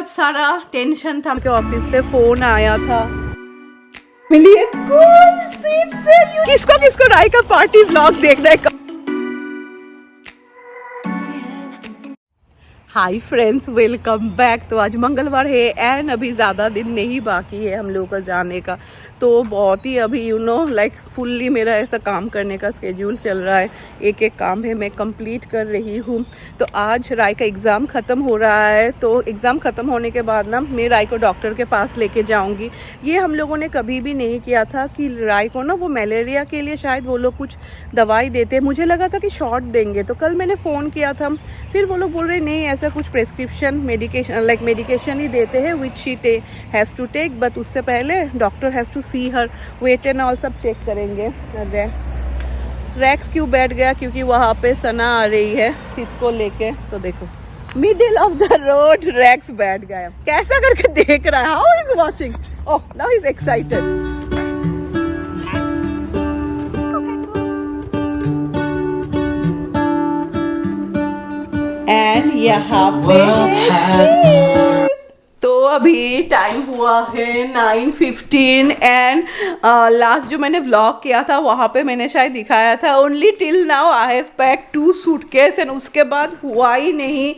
बहुत सारा टेंशन था। के ऑफिस से फोन आया था, मिली एक कूल सीट से। किसको किसको राय का पार्टी व्लॉग देखना है? Hi friends, welcome back. तो आज मंगलवार है एंड अभी ज़्यादा दिन नहीं बाकी है हम लोगों का जाने का। तो बहुत ही अभी लाइक फुल्ली मेरा ऐसा काम करने का स्केड्यूल चल रहा है। एक एक काम है मैं कंप्लीट कर रही हूँ। तो आज राय का एग्ज़ाम ख़त्म हो रहा है। तो एग्ज़ाम ख़त्म होने के बाद ना मैं राय को डॉक्टर के पास लेके जाऊँगी। ये हम लोगों ने कभी भी नहीं किया था कि राय को ना वो मलेरिया के लिए शायद वो लोग कुछ दवाई देते हैं। मुझे लगा था कि शॉट देंगे। तो कल मैंने फ़ोन किया था, फिर वो लोग बोल रहे नहीं, ऐसा कुछ प्रेस्क्रिप्शन मेडिकेशन ही देते हैं which she has to take, but उससे पहले doctor has to see her weight and all सब चेक करेंगे। रैक्स क्यों बैठ गया? क्योंकि वहाँ पे सना आ रही है सीट को लेके। तो देखो middle of the road Rex बैठ गया। कैसा करके देख रहा है? How is watching? Oh now is excited. And यहाँ पे तो अभी टाइम हुआ है 9:15 एंड लास्ट जो मैंने व्लॉग किया था वहाँ पे मैंने शायद दिखाया था only till now I have pack 2 suitcase and उसके बाद हुआ ही नहीं।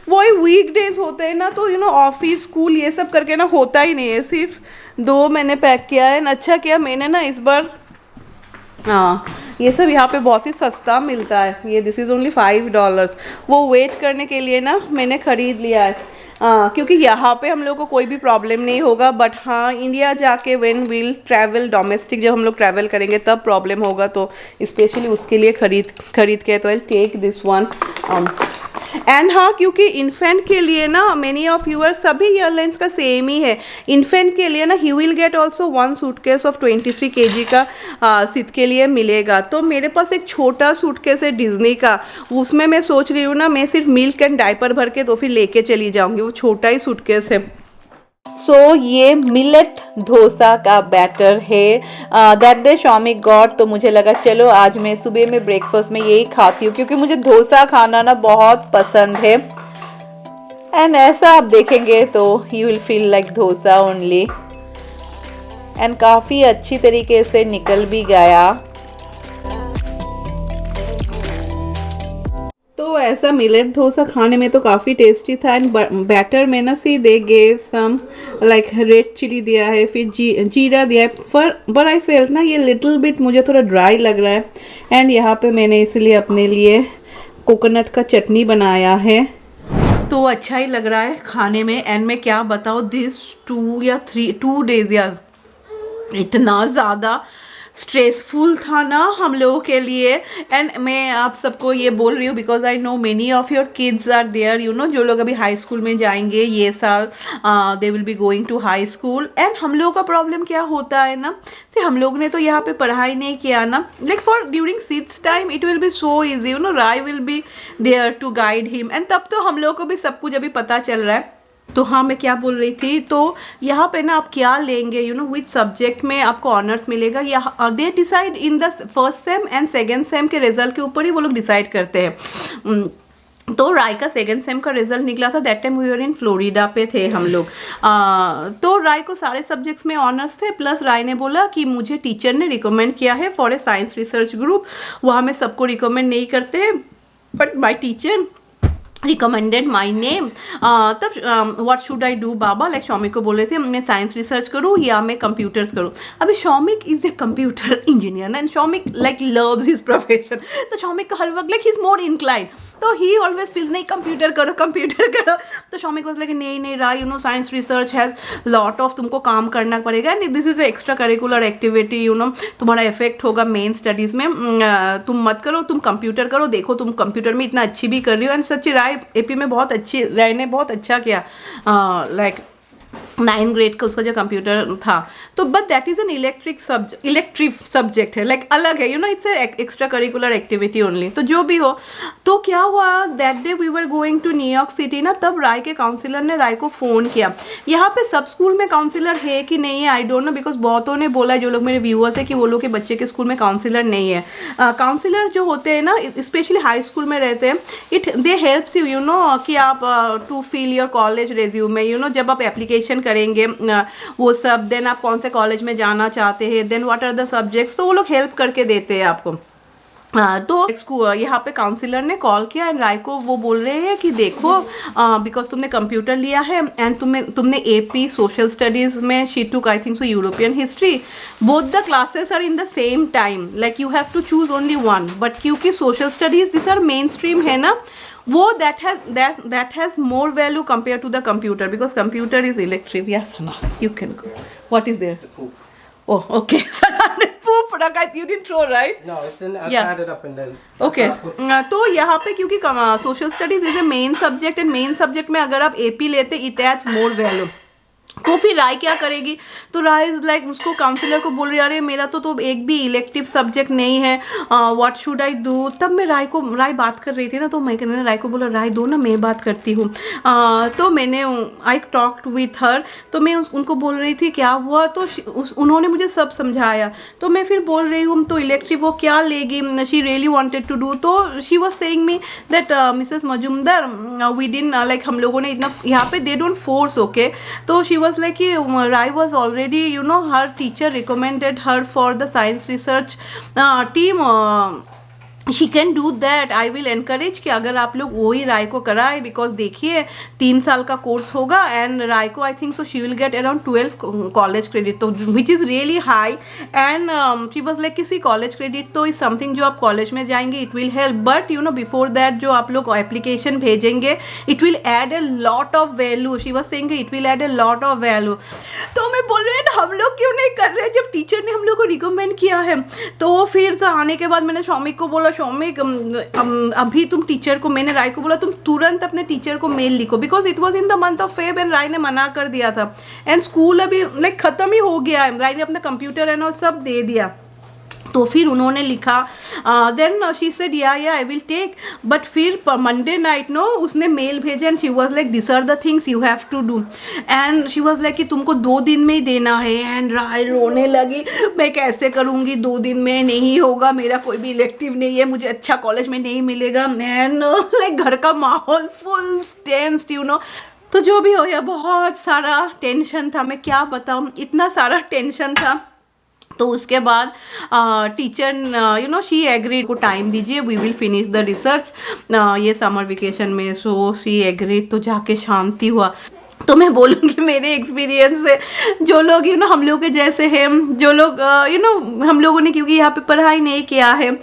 वही वीकडेज होते हैं ना, तो ऑफिस स्कूल ये सब करके ना होता ही नहीं है। सिर्फ 2 मैंने पैक किया है। अच्छा किया मैंने ना इस बार, हाँ ये सब यहाँ पे बहुत ही सस्ता मिलता है। ये दिस इज़ ओनली $5। वो वेट करने के लिए ना मैंने ख़रीद लिया है, क्योंकि यहाँ पे हम लोग को कोई भी प्रॉब्लम नहीं होगा। बट हाँ इंडिया जाके व्हेन विल ट्रैवल डोमेस्टिक, जब हम लोग ट्रैवल करेंगे तब प्रॉब्लम होगा। तो स्पेशली उसके लिए खरीद के तो I take this one. And हाँ, क्योंकि इन्फेंट के लिए ना मेनी ऑफ यूर सभी एयरलाइंस का सेम ही है। इन्फेंट के लिए ना he will get also 1 suitcase of 23 kg का सिद के लिए मिलेगा। तो मेरे पास एक छोटा सूटकेस है डिज्नी का, उसमें मैं सोच रही हूँ ना मैं सिर्फ मिल्क एंड डायपर भर के तो फिर लेके चली जाऊँगी। वो छोटा ही सूटकेस है। सो ये मिलेट डोसा का बैटर है दैट डे शॉमिक गॉड। तो मुझे लगा चलो आज मैं सुबह में ब्रेकफास्ट में यही खाती हूँ, क्योंकि मुझे डोसा खाना ना बहुत पसंद है। एंड ऐसा आप देखेंगे तो you will feel like dosa only. And काफ़ी अच्छी तरीके से निकल भी गया। तो ऐसा मिलेट डोसा खाने में तो काफ़ी टेस्टी था। एंड बैटर में ना see they gave some like red chilli दिया है, फिर जीरा दिया है। बट आई फेल्ट ना ये लिटिल बिट मुझे थोड़ा ड्राई लग रहा है। एंड यहाँ पे मैंने इसलिए अपने लिए कोकोनट का चटनी बनाया है। तो अच्छा ही लग रहा है खाने में। एंड मैं क्या बताऊँ, दिस 2 days या इतना ज़्यादा स्ट्रेसफुल था ना हम लोगों के लिए। एंड मैं आप सबको ये बोल रही हूँ because I know many of your kids are there, जो लोग अभी हाई स्कूल में जाएंगे ये साल, they will be going to high school. And हम लोगों का प्रॉब्लम क्या होता है ना, फिर हम लोग ने तो यहाँ पे पढ़ाई नहीं किया ना, like for during 6th time it will be so easy, Rai will be there to guide him. And तब तो हम लोग को भी सब कुछ अभी पता चल रहा है। तो हाँ मैं क्या बोल रही थी, तो यहाँ पे ना आप क्या लेंगे, विच सब्जेक्ट में आपको ऑनर्स मिलेगा, या they decide in the first sem and second same के रिजल्ट के ऊपर ही वो लोग डिसाइड करते हैं। तो राय का सेकेंड सेम का रिजल्ट निकला था, that time we were in Florida पे थे हम लोग। तो राय को सारे सब्जेक्ट्स में ऑनर्स थे, प्लस राय ने बोला कि मुझे टीचर ने रिकमेंड किया है for a science research group. वहाँ में सबको रिकमेंड नहीं करते, but my teacher recommended my name. तब व्हाट शुड आई डू बाबा, लाइक शौमिक को बोल रहे थे मैं साइंस रिसर्च करूँ या मैं कंप्यूटर्स करूँ। अभी Shoumik is a computer engineer and Shoumik like loves his profession. तो शौमिक का हर वक्त like he is more inclined, तो ही ऑलवेज फील्स नहीं कंप्यूटर करो। तो शौमिक वाज लाइक नहीं Rai, science research has lot of, तुमको काम करना पड़ेगा and this is extra curricular activity, तुम्हारा इफेक्ट होगा मेन स्टडीज़ में, तुम मत करो, तुम कंप्यूटर करो। देखो तुम कंप्यूटर में इतना अच्छी भी कर रही हो। एंड सच्ची राय एपी में बहुत अच्छी, राय ने बहुत अच्छा किया, लाइक 9 ग्रेड का उसका जो कंप्यूटर था, तो but that is an electric subject है, लाइक अलग है, you know, it's extra curricular activity only. तो जो भी हो, तो क्या हुआ that day we were going to New York city ना, तब राय के काउंसिलर ने राय को फ़ोन किया। यहाँ पे सब स्कूल में काउंसिलर है कि नहीं है आई डोंट नो, बिकॉज बहुतों ने बोला है, जो लोग मेरे व्यूअर्स है, कि वो लोग के बच्चे के स्कूल में काउंसिलर नहीं है। काउंसिलर जो होते हैं ना, स्पेशली हाई स्कूल में रहते हैं, दे हेल्प्स यू नो, कि आप to fill your college resume, you know, जब आप एप्लीकेशन करेंगे वो सब, देन आप कौन से कॉलेज में जाना चाहते हैं, then what are the subjects, तो वो लोग हेल्प करके देते हैं आपको। तो यहाँ पे काउंसिलर ने कॉल किया एंड राय को वो बोल रहे हैं कि देखो, बिकॉज तुमने कंप्यूटर लिया है एंड तुमने एपी सोशल स्टडीज़ में, she took I think so European history, both the classes are in the same time, like you have to choose only one, but क्योंकि social studies this are mainstream है ना, वो that has more value compared to the computer, because computer is electric. Yes, Sana, you can go. What is there? The poop. Oh, okay. Sana ne poop रखा, you didn't throw, right? No, it's in. I Yeah. tied it up and then. Okay तो यहाँ पे क्योंकि social studies is a main subject, and main subject में अगर आप AP लेते, it has more value. तो फिर राय क्या करेगी, तो राय लाइक उसको काउंसिलर को बोल रही है, अरे मेरा तो एक भी इलेक्टिव सब्जेक्ट नहीं है, व्हाट शुड आई डू। तब मैं राय बात कर रही थी ना, तो मैंने राय को बोला, राय दो ना, मैं बात करती हूँ। तो मैंने आई टॉक्ड विथ हर, तो मैं उनको बोल रही थी क्या हुआ, तो उन्होंने मुझे सब समझाया। तो मैं फिर बोल रही हूँ, तो इलेक्टिव वो क्या लेगी, she really wanted to do. तो she was saying me that Mrs Majumdar, we didn't like, हम लोगों ने इतना यहाँ पे दे डोंट फोर्स, ओके। तो she was like Rai was already, you know, her teacher recommended her for the science research team, she can do that, I will encourage कि अगर आप लोग वही राय को कराए, बिकॉज देखिए 3 साल का कोर्स होगा एंड राय को I think so she will get around 12 college credit, तो which is really high. And she was like किसी कॉलेज क्रेडिट तो इज समथिंग जो आप कॉलेज में जाएंगे, it will help, but you know before that जो आप लोग एप्लीकेशन भेजेंगे, it will add a lot of value. She was saying it will add a lot of value. तो मैं बोल रही हूँ हम लोग क्यों नहीं कर रहे, जब टीचर ने हम लोग को रिकमेंड किया है। तो फिर तो आने के बाद मैंने शौमिक को बोला, शौमिक अभी तुम टीचर को, मैंने राय को बोला तुम तुरंत अपने टीचर को मेल लिखो, because it was in the month of Feb and Rai ने मना कर दिया था, एंड स्कूल अभी लाइक ख़त्म ही हो गया है, राय ने अपना कंप्यूटर एंड सब दे दिया। तो फिर उन्होंने लिखा, then she said yeah I will take, but फिर मंडे नाइट नो उसने मेल भेजा and she was like this are the things you have to do, and she was like कि तुमको 2 दिन में ही देना है। एंड राय रोने लगी, मैं कैसे करूँगी, 2 दिन में नहीं होगा, मेरा कोई भी इलेक्टिव नहीं है, मुझे अच्छा कॉलेज में नहीं मिलेगा। एंड लाइक घर का माहौल फुल टेंस्ड, यू नो। तो जो भी हो या बहुत सारा टेंशन था, मैं क्या बताऊँ, इतना सारा टेंशन था। तो उसके बाद teacher you know she agreed को टाइम दीजिए, we will finish the research ये समर वेकेशन में। सो शी एग्रीड, तो जाके शांति हुआ। तो मैं बोलूँगी मेरे एक्सपीरियंस से, जो लोग यू नो हम लोग के जैसे हैं, जो लोग यू नो हम लोगों ने क्योंकि यहाँ पे पढ़ाई नहीं किया है,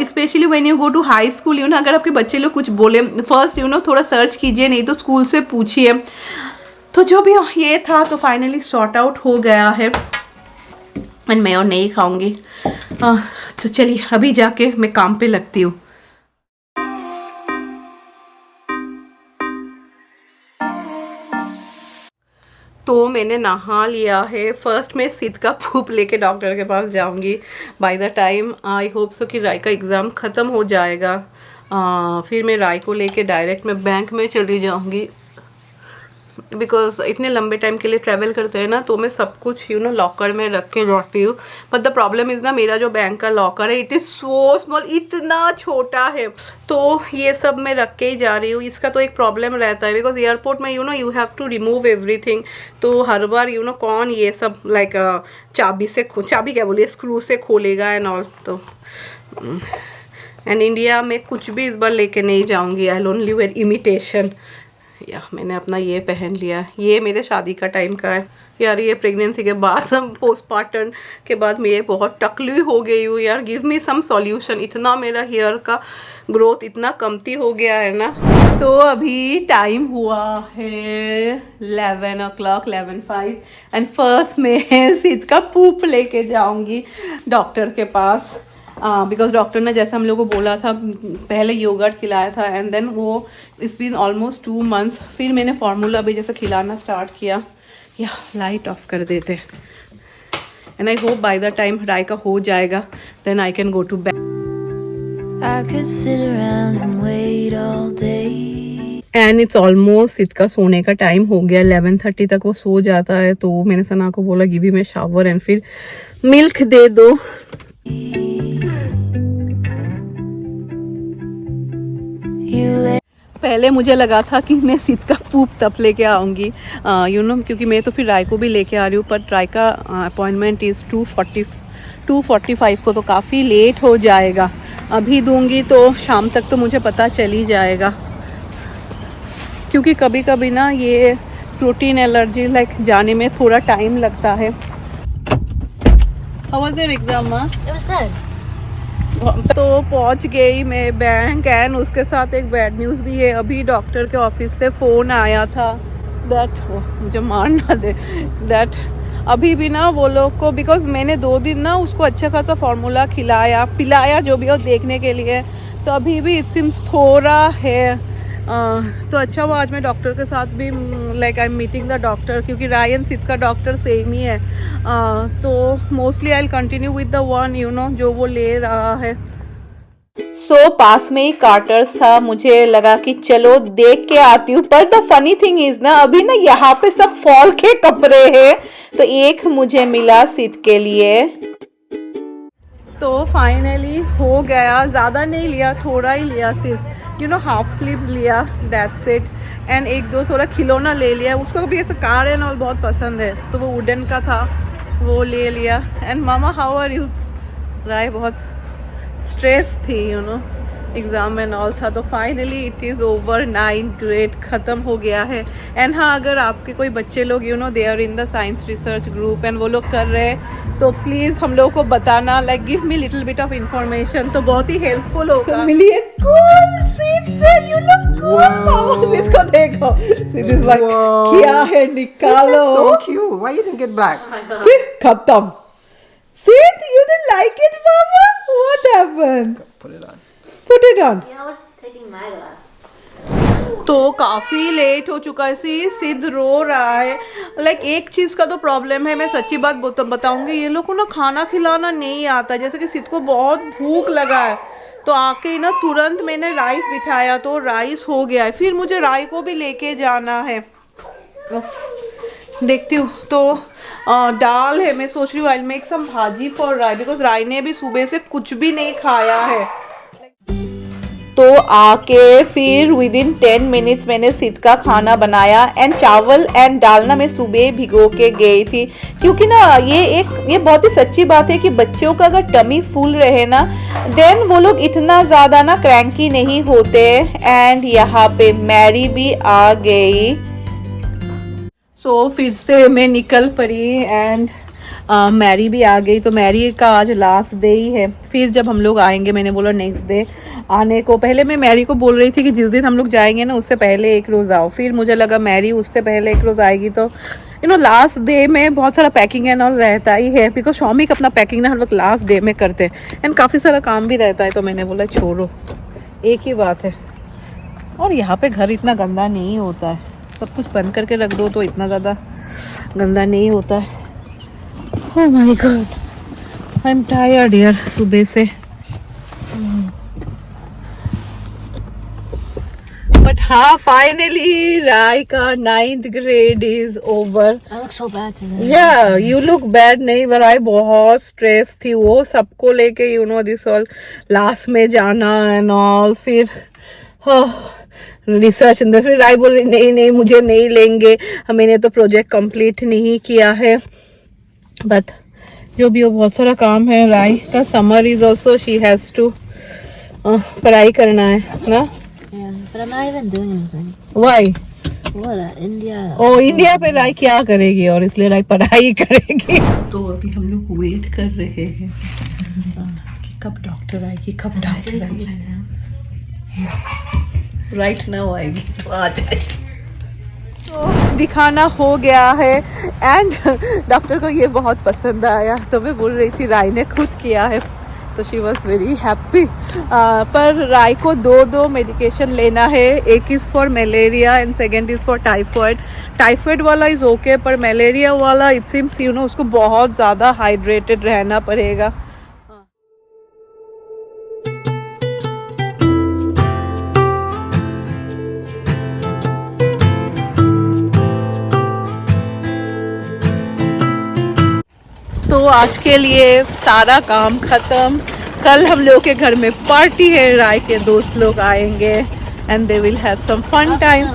specially when you go to high school, you know अगर आपके बच्चे लोग कुछ बोले, फर्स्ट यू नो थोड़ा सर्च कीजिए, नहीं तो स्कूल से पूछिए। तो जो भी ये था, तो फाइनली सॉर्ट आउट हो गया है एंड मैं और नहीं खाऊंगी। तो चलिए अभी जाके मैं काम पे लगती हूँ। तो मैंने नहा लिया है, फर्स्ट मैं सिद्ध का फूप लेके डॉक्टर के पास जाऊंगी। Bye the time I hope so कि राय का एग्ज़ाम ख़त्म हो जाएगा, फिर मैं राय को लेके डायरेक्ट मैं बैंक में चली जाऊंगी, बिकॉज इतने लंबे टाइम के लिए ट्रैवल करते हैं ना, तो मैं सब कुछ यू नो लॉकर में रख के जाती हूँ। बट द प्रॉब्लम इज़ ना, मेरा जो बैंक का लॉकर है इट इज़ सो स्मॉल, इतना छोटा है, तो ये सब मैं रख के ही जा रही हूँ। इसका तो एक प्रॉब्लम रहता है, बिकॉज एयरपोर्ट में you know you have to remove everything, तो हर बार यू नो कौन ये सब लाइक चाबी क्या बोलिए, स्क्रू से खोलेगा एंड ऑल। तो एंड इंडिया में कुछ भी इस बार लेके नहीं जाऊँगी, आई ओनली वेयर इमिटेशन। या मैंने अपना ये पहन लिया, ये मेरे शादी का टाइम का है यार, ये प्रेगनेंसी के बाद पोस्टपार्टम के बाद मैं बहुत टकली हो गई हूँ यार, गिव मी सम सॉल्यूशन। इतना मेरा हेयर का ग्रोथ इतना कमती हो गया है ना। तो अभी टाइम हुआ है 11 o'clock, 11:05 एंड फर्स्ट मैं सिद्ध का पूप लेके जाऊँगी डॉक्टर के पास, बिकॉज डॉक्टर ने जैसा हम लोग को बोला था, पहले योगर्ट खिलाया था एंड देन वो इट्स बीन ऑलमोस्ट 2 months, फिर मैंने फार्मूला भी जैसे खिलाना स्टार्ट किया। या लाइट ऑफ कर देते and I hope by the time Rai का हो जाएगा then I can go to bed. I could sit around and wait all day. And it's almost इसका सोने का टाइम हो गया. 11:30 तक वो सो जाता है. तो मैंने सना को बोला give him a shower and फिर मिल्क दे दो. पहले मुझे लगा था कि मैं सिद का पूप तब लेके आऊँगी यू नो, क्योंकि मैं तो फिर राय को भी लेके आ रही हूँ. पर राय का अपॉइंटमेंट इज़ 2:45 को, तो काफ़ी लेट हो जाएगा. अभी दूंगी तो शाम तक तो मुझे पता चल ही जाएगा, क्योंकि कभी कभी ना ये प्रोटीन एलर्जी लाइक जाने में थोड़ा टाइम लगता है. How was your exam, माँ? It was good. तो पहुंच गई मैं बैंक. एंड उसके साथ एक बैड न्यूज़ भी है. अभी डॉक्टर के ऑफिस से फ़ोन आया था दैट मुझे मार ना दे दैट अभी भी ना वो लोग को, बिकॉज मैंने 2 दिन ना उसको अच्छा खासा फार्मूला खिलाया पिलाया जो भी हो देखने के लिए, तो अभी भी इट सिम्स थोड़ा है. तो अच्छा हुआ आज मैं डॉक्टर के साथ भी like I am meeting the doctor, क्योंकि रायन सिद का डॉक्टर सेम ही है. तो mostly I will continue with the one you know जो वो ले रहा है. सो पास में ही कार्टर्स था. मुझे लगा कि चलो देख के आती हूँ. पर द फनी थिंग इज ना अभी ना यहाँ पे सब फॉल के कपड़े हैं. तो एक मुझे मिला सिद के लिए. तो फाइनली हो गया. ज़्यादा नहीं लिया, थोड़ा ही लिया, सिर्फ यू नो हाफ स्लीव्स लिया, दैट्स इट. एंड 1-2 थोड़ा खिलौना ले लिया. उसको भी ऐसे कार एंड ऑल बहुत पसंद है, तो वो वुडन का था वो ले लिया. एंड मामा हाउ आर यू? राय बहुत स्ट्रेस थी you know, exam and all था. तो finally it is over. 9th grade ख़त्म हो गया है. एंड हाँ, अगर आपके कोई बच्चे लोग you know they are in the science research group and वो लोग कर रहे हैं, तो प्लीज़ हम लोगों को बताना, like give me little bit of information, तो बहुत ही हेल्पफुल होगा. मिलिए कूल सिद से, यू लुक कूल. सिद को देखो, सिद इज लाइक क्या है निकालो. So cute. Why you didn't get black? फिर खत्म. Sid, you didn't like it, Mama? What happened? Put it on. Put it on. Yeah, I was just taking my glass. तो काफ़ी late हो चुका है. सिद रो रहा है. लाइक एक चीज़ का तो प्रॉब्लम है, मैं सच्ची बात बताऊंगी, ये लोग को ना खाना खिलाना नहीं आता. जैसे कि सिद को बहुत भूख लगा है, तो आके ना तुरंत मैंने राइस बिठाया, तो राइस हो गया है. फिर मुझे राय को भी लेके जाना है. देखती हूँ. तो दाल है. मैं सोच रही हूँ आई विल मेक सम भाजी फॉर राय, बिकॉज राय ने भी सुबह से कुछ भी नहीं खाया है. तो आके फिर विद इन 10 मिनट्स मैंने सिद का खाना बनाया. एंड चावल एंड दाल ना मैं सुबह भिगो के गई थी, क्योंकि ना ये बहुत ही सच्ची बात है कि बच्चों का अगर टमी फुल रहे ना, देन वो लोग इतना ज़्यादा ना क्रैंकी नहीं होते. एंड यहाँ पे मैरी भी आ गई. सो फिर से मैं निकल पड़ी एंड मैरी भी आ गई. तो मैरी का आज लास्ट डे ही है. फिर जब हम लोग आएंगे, मैंने बोला नेक्स्ट डे आने को. पहले मैं मैरी को बोल रही थी कि जिस दिन हम लोग जाएंगे ना उससे पहले एक रोज़ आओ. फिर मुझे लगा मैरी उससे पहले एक रोज़ आएगी, तो यू नो लास्ट डे में बहुत सारा पैकिंग एंड ऑल रहता ही है, बिकॉज शॉमिक अपना पैकिंग ना हम लोग लास्ट डे में करते हैं एंड काफ़ी सारा काम भी रहता है. तो मैंने बोला छोड़ो, एक ही बात है. और यहाँ पे घर इतना गंदा नहीं होता है. सब कुछ बंद करके रख दो तो इतना ज़्यादा गंदा नहीं होता है. Oh my God, I am tired यार सुबह से. बट हाँ, फाइनली राय का 9th grade is over. I look so bad today. या यू लुक बैड. नहीं, पर राय बहुत स्ट्रेस थी. वो सबको लेके you know this all last में जाना एंड ऑल. फिर रिसर्च अंदर. फिर राय बोल रही नहीं मुझे नहीं लेंगे, मैंने तो प्रोजेक्ट कंप्लीट नहीं किया है. बट जो भी हो, बहुत सारा काम है. राय का summer is also she has to पढ़ाई करना है ना. Yeah, but I'm not even doing anything. Why? What? India. Oh India पे राय क्या करेगी, और इसलिए राय पढ़ाई करेगी. तो अभी हम लोग वेट कर रहे हैं कि कब डॉक्टर आएगी, कब डॉक्टर आएगी. राइट नाउ आएगी तो आ जाएगी. तो दिखाना हो गया है एंड डॉक्टर को ये बहुत पसंद आया. तो मैं बोल रही थी राय ने खुद किया है. तो शी वॉज वेरी हैप्पी। पर राय को दो मेडिकेशन लेना है, एक is for malaria and second is for typhoid. Typhoid वाला इज़ ओके, पर मलेरिया वाला इट सीम्स यू नो उसको बहुत ज़्यादा हाइड्रेटेड रहना पड़ेगा। तो आज के लिए सारा काम ख़त्म। कल हम लोग के घर में पार्टी है, राय के दोस्त लोग आएंगे and they will have some fun time.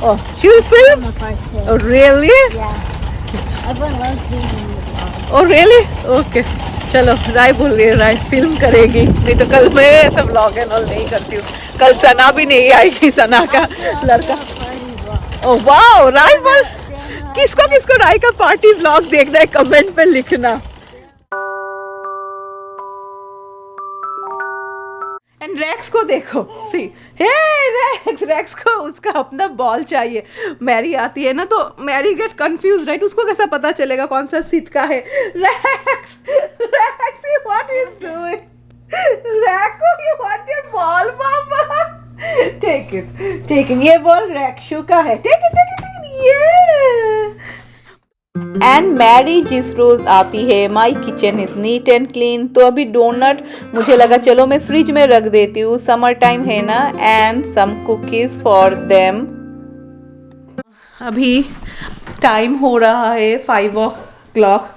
Oh, she will film? Oh really? Everyone loves being in the vlog. Oh really? Okay, चलो राय बोल रही है राय फिल्म करेगी, नहीं तो कल मैं ऐसा व्लॉग एंड ऑल नहीं करती हूँ। कल सना भी नहीं आएगी, सना का लड़का। ओह वाओ, राय बोल किसको किसको राय का पार्टी व्लॉग देखना है कमेंट पे लिखना। एंड रेक्स को देखो, सी हे रेक्स को उसका अपना बॉल चाहिए। मैरी आती है ना तो मैरी गेट कंफ्यूज राइट, उसको कैसा पता चलेगा कौन सा सीट का है। Rex what is doing? रैको यू वांट योर बॉल मामा? टेक इट, ये बॉल रैक्शु का है, टेक इट ये। एंड मैरी जिस रोज आती है my kitchen is neat and clean. तो अभी डोनट मुझे लगा चलो मैं फ्रिज में रख देती हूँ, समर टाइम है ना, and some cookies for them. अभी टाइम हो रहा है 5 o'clock,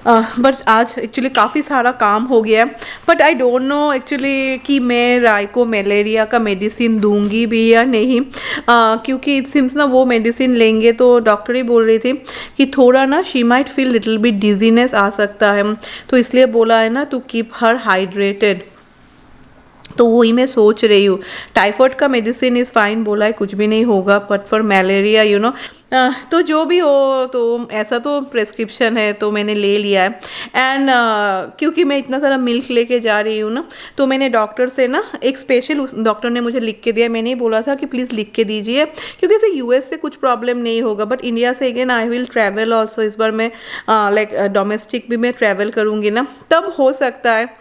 बट आज एक्चुअली काफ़ी सारा काम हो गया है। But I don't know actually कि मैं राय को मलेरिया का मेडिसिन दूंगी भी या नहीं, क्योंकि इट सिम्स ना वो मेडिसिन लेंगे तो डॉक्टर ही बोल रही थी कि थोड़ा ना she might feel little bit dizziness आ सकता है, तो इसलिए बोला है ना टू कीप हर हाइड्रेटेड। तो वही मैं सोच रही हूँ। टाइफॉइड का मेडिसिन इज़ फाइन बोला है, कुछ भी नहीं होगा, but for malaria you know तो जो भी हो, तो ऐसा तो प्रेस्क्रिप्शन है तो मैंने ले लिया है। एंड क्योंकि मैं इतना सारा मिल्क लेके जा रही हूँ ना, तो मैंने डॉक्टर से ना एक स्पेशल डॉक्टर ने मुझे लिख के दिया। मैंने ही बोला था कि प्लीज़ लिख के दीजिए, क्योंकि इसे यूएस से कुछ प्रॉब्लम नहीं होगा, बट इंडिया से again I will travel also. इस बार मैं लाइक डोमेस्टिक भी मैं ट्रैवल करूँगी ना, तब हो सकता है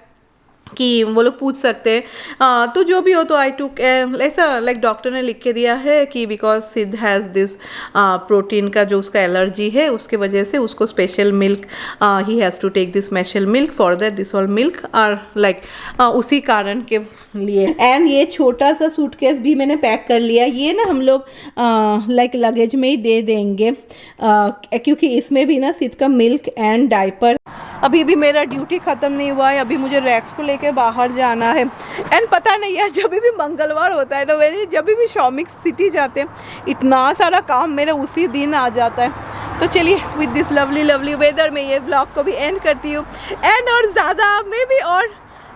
कि वो लोग पूछ सकते हैं। तो जो भी हो, तो आई टुक ऐसा लाइक डॉक्टर ने लिख के दिया है कि बिकॉज सिद्ध हैज़ दिस प्रोटीन का जो उसका एलर्जी है, उसके वजह से उसको special milk he has to take this special milk for that this all milk are like उसी कारण के लिए। एंड ये छोटा सा सूटकेस भी मैंने पैक कर लिया। ये ना हम लोग लाइक लगेज में ही दे देंगे, क्योंकि इसमें भी ना सिद्ध का मिल्क एंड डायपर। अभी भी मेरा ड्यूटी ख़त्म नहीं हुआ है, अभी मुझे रैक्स को लेके बाहर जाना है। एंड पता नहीं यार, जब भी मंगलवार होता है ना, मैंने जब भी शॉपिंग सिटी जाते हैं, इतना सारा काम मेरा उसी दिन आ जाता है। तो चलिए with this lovely lovely weather में ये ब्लॉग को भी एंड करती हूँ। एंड और ज़्यादा मे बी और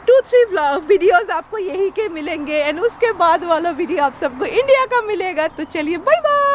2-3 वीडियोज़ आपको यही के मिलेंगे, एंड उसके बाद वाला वीडियो आप सबको इंडिया का मिलेगा। तो चलिए बाय बाय।